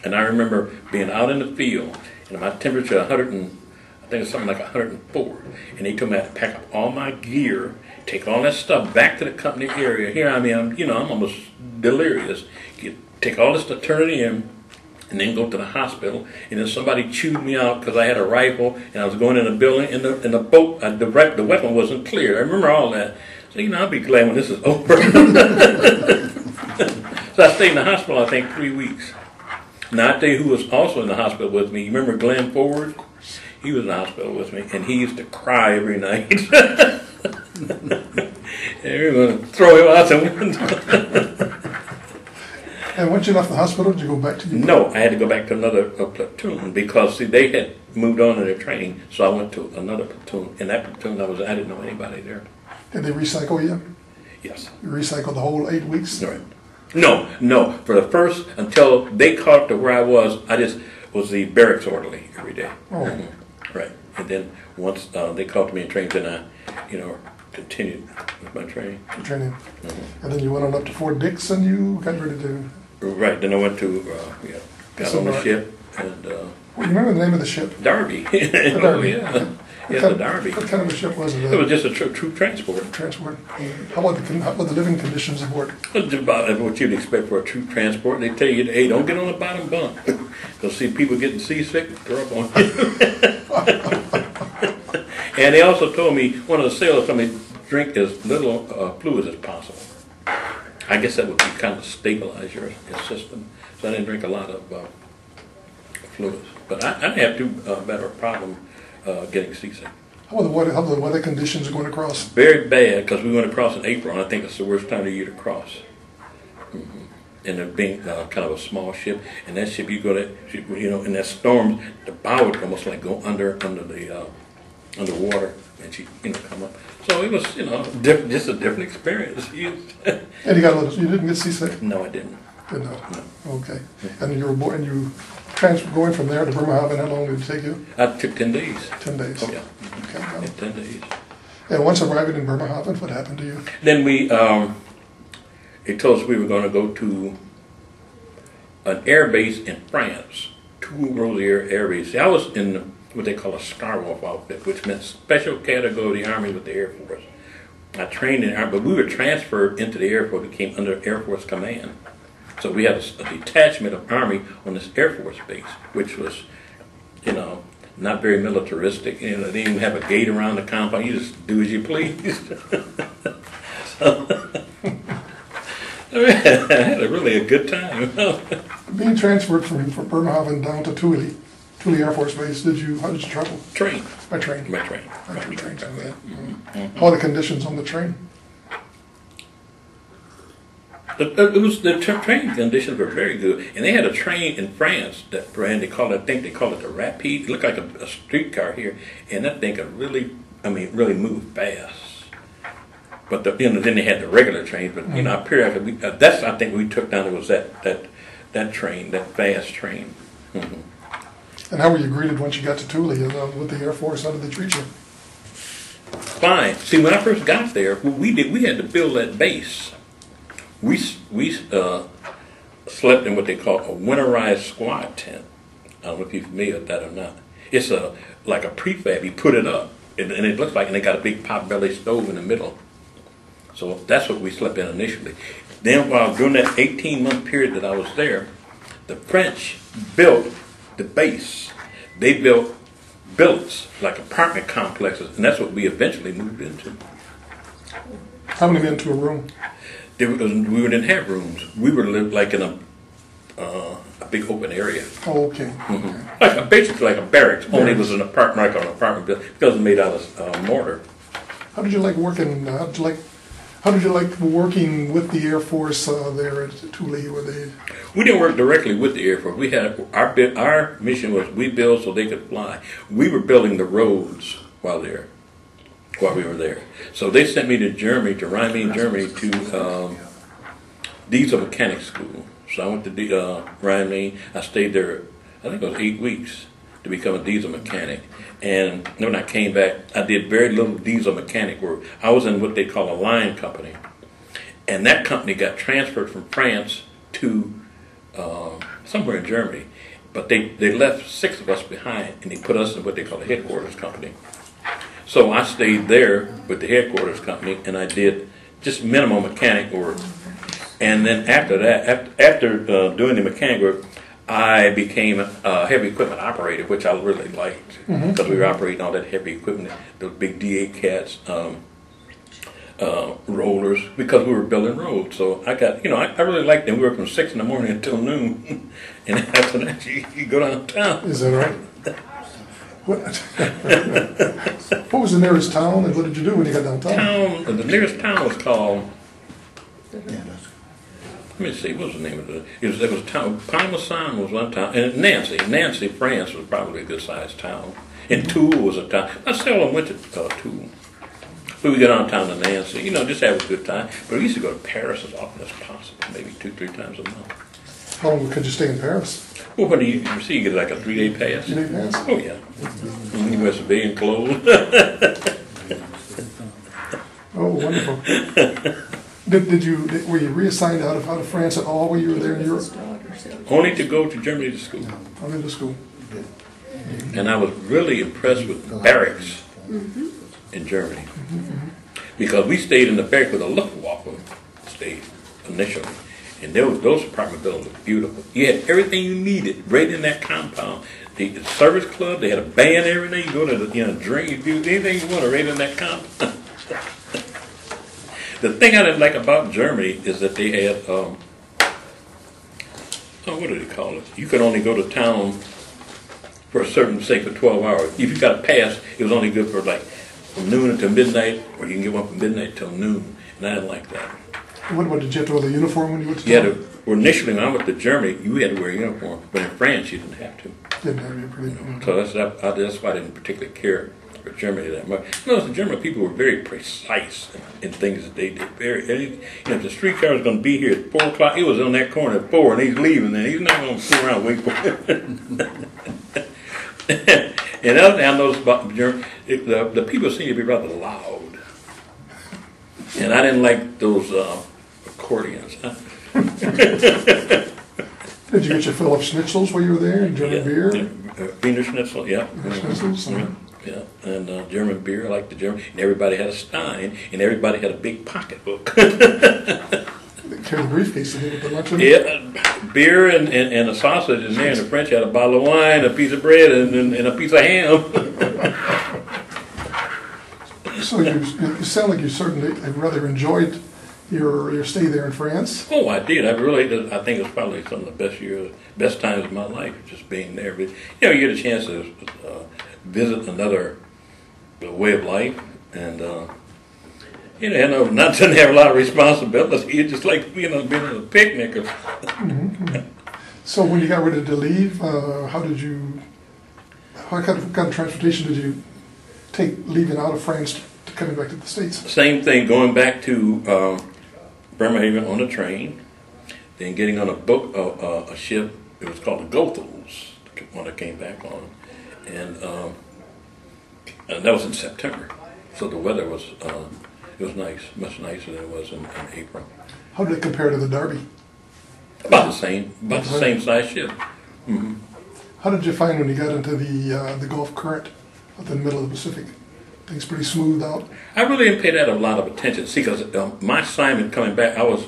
And I remember being out in the field, and my temperature 100 and, I think it's something like 104. And they told me I had to pack up all my gear, take all that stuff back to the company area. Here I mean, I'm almost delirious. Take all this stuff, turn it in, and then go to the hospital. And then somebody chewed me out because I had a rifle, and I was going in a building, and the boat, the weapon wasn't cleared. I remember all that. So, I'll be glad when this is over. So I stayed in the hospital, I think, 3 weeks. Now, I tell you who was also in the hospital with me. You remember Glenn Ford? He was in the hospital with me, and he used to cry every night. And we were going to throw him out the window. And once you left the hospital, did you go back to your... No, I had to go back to another platoon because, see, they had moved on in their training, so I went to another platoon. In that platoon, I didn't know anybody there. Did they recycle you? Yes. You recycled the whole 8 weeks? Right. No. For the first, until they caught up to where I just was the barracks orderly every day. Oh. Right. And then once they called me and trained, then I, continued with my training. Training. And then you went on up to Fort Dix and you got ready to... Right. Then I went to, got on the ship and... you remember the name of the ship? Derby. The Derby. Yeah. Yeah, the Derby. What kind of a ship was it? It was just a troop transport. Transport. How about the living conditions aboard? It's about what you'd expect for a troop transport. They tell you, hey, don't get on the bottom bunk. You'll see people getting seasick, throw up on you. And they also told me, one of the sailors told me, drink as little fluids as possible. I guess that would kind of stabilize your system. So I didn't drink a lot of fluids. But I didn't have too bad a problem getting seasick. How are the weather conditions going across? Very bad, because we went across in April, and I think it's the worst time of year to cross. And it being kind of a small ship, and that ship, you go to, in that storm, the bow would almost like go underwater, and she, come up. So it was, just a different experience. And you didn't get seasick? No, I didn't. Did not? No. Okay. And you were born, and you going from there to Bremerhaven, how long did it take you? I took 10 days. 10 days? Oh, yeah. Okay. Yeah, 10 days. And once arriving in Bremerhaven, what happened to you? Then they told us we were going to go to an air base in France, Toulouse Air Base. I was in what they call a Scarwolf outfit, which meant special category of the Army with the Air Force. I trained in the Army, but we were transferred into the Air Force, became under Air Force Command. So we had a detachment of Army on this Air Force base, which was, not very militaristic. They didn't even have a gate around the compound. You just do as you please. I had really a good time. Being transferred from Bremerhaven down to Thule Air Force Base, how did you travel? Train. By train? By train. How are the conditions on the train? The train conditions were very good, and they had a train in France that brand they call it the Rapide. It looked like a streetcar here, and that thing could really move fast. But then they had the regular trains. But periodically, that's I think we took down. It was that train, that fast train. And how were you greeted once you got to Thule with the Air Force? How did they treat you? Fine. See, when I first got there, we had to build that base. We slept in what they call a winterized squad tent. I don't know if you're familiar with that or not. It's like a prefab. You put it up, and it looks like, and they got a big pot-belly stove in the middle. So that's what we slept in initially. Then during that 18-month period that I was there, the French built the base. They built billets, like apartment complexes, and that's what we eventually moved into. How many men to a room? We didn't have rooms. We were like in a big open area. Oh, okay. Basically like a barracks. Only it was an apartment, like an apartment building, because it was made out of mortar. How did you like working? How did you like working with the Air Force there at Thule? We didn't work directly with the Air Force. We had our mission was we build so they could fly. We were building the roads while we were there. So they sent me to Germany, to Rhein, Germany, to diesel mechanic school. So I went to Rhein. I stayed there, I think it was 8 weeks to become a diesel mechanic. And when I came back, I did very little diesel mechanic work. I was in what they call a line company. And that company got transferred from France to somewhere in Germany. But they left 6 of us behind, and they put us in what they call a headquarters company. So I stayed there with the headquarters company, and I did just minimum mechanic work. And then after that, after doing the mechanic work, I became a heavy equipment operator, which I really liked because we were operating all that heavy equipment, those big D8 cats, rollers, because we were building roads. So I got, I really liked them. We worked from 6 in the morning until noon, and after that you go downtown. Is that right? What? What was the nearest town, and what did you do when you got downtown? The nearest town was called. Let me see, what was the name of it? It was town. Parmesan was one town, and Nancy, France was probably a good sized town. And Toul was a town. I seldom went to Toul. We would go downtown to Nancy, just have a good time. But we used to go to Paris as often as possible, maybe 2-3 times a month. How long could you stay in Paris? Well, what do you see? You get like a 3-day pass. 3-day pass? Oh yeah. You wear civilian clothes. Oh, wonderful. Were you reassigned out of France at all while you were there in Europe? Only to go to Germany to school. Only to school. And I was really impressed with barracks in Germany. Because we stayed in the barracks where the Luftwaffe stayed initially. And those apartment buildings were beautiful. You had everything you needed right in that compound. The service club, they had a band every day. You go to the drink, you do anything you want right in that compound. The thing I didn't like about Germany is that they had, what do they call it? You could only go to town for a certain, say, for 12 hours. If you got a pass, it was only good for like from noon until midnight, or you can get one from midnight till noon. And I didn't like that. What did you have to wear the uniform when you went to town? Well, initially when I went to Germany, you had to wear a uniform, but in France you didn't have to. Didn't have you pretty. So that's why I didn't particularly care for Germany that much. The German people were very precise in things that they did. If the streetcar was going to be here at 4 o'clock, it was on that corner at 4, and he's leaving. Then he's not going to sit around and wait for it. And the other thing I noticed about Germany, the people seem to be rather loud, and I didn't like those accordions. Did you get your fill of schnitzels while you were there, and German beer? Wiener Schnitzel, yeah. Schnitzels? Yeah, and German beer, I like the German. And everybody had a Stein, and everybody had a big pocketbook. They carried the briefcase in with the lunch in it? Yeah, beer and a sausage in there, and the French had a bottle of wine, a piece of bread, and a piece of ham. So you sound like you certainly rather enjoyed your stay there in France. Oh, I did. I think it was probably some of the best times of my life, just being there. But you get a chance to visit another way of life, and not to have a lot of responsibility. You just like being on a picnic. So when you got ready to leave, what kind of transportation did you take leaving out of France to coming back to the States? Same thing, going back to Bremerhaven on a train, then getting on a boat, a ship. It was called the Goethals, the one I came back on, and that was in September. So the weather was nice, much nicer than it was in April. How did it compare to the Derby? About the same size ship. Mm-hmm. How did you find when you got into the Gulf Current up in the middle of the Pacific? Things pretty smoothed out? I really didn't pay that a lot of attention. See, because my assignment coming back, I was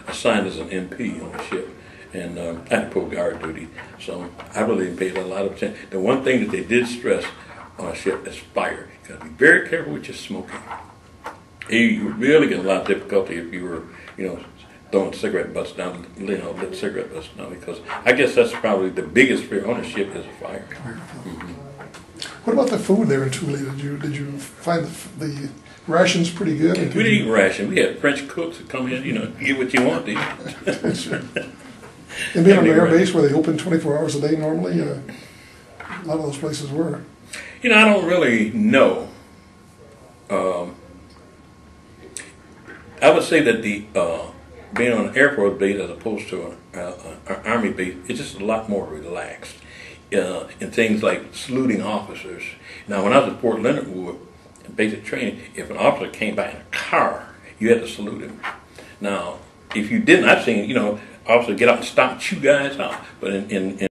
assigned as an MP on the ship, and I had to pull guard duty. So I really didn't pay that a lot of attention. The one thing that they did stress on a ship is fire. You got to be very careful with your smoking. You really get a lot of difficulty if you were, throwing cigarette butts down, lit cigarette butts down, because I guess that's probably the biggest fear on a ship is fire. Mm-hmm. What about the food there in Thule? Did you find the rations pretty good? We didn't eat ration. We had French cooks that come in, get what you want to eat. Sure. And being on an air base where they open 24 hours a day normally, a lot of those places were. I don't really know. I would say that the being on an Air Force base as opposed to an Army base, it's just a lot more relaxed in things like saluting officers. Now, when I was at Fort Leonard Wood, in basic training, if an officer came by in a car, you had to salute him. Now, if you didn't, I've seen, officers get out and stop and chew guys out. But in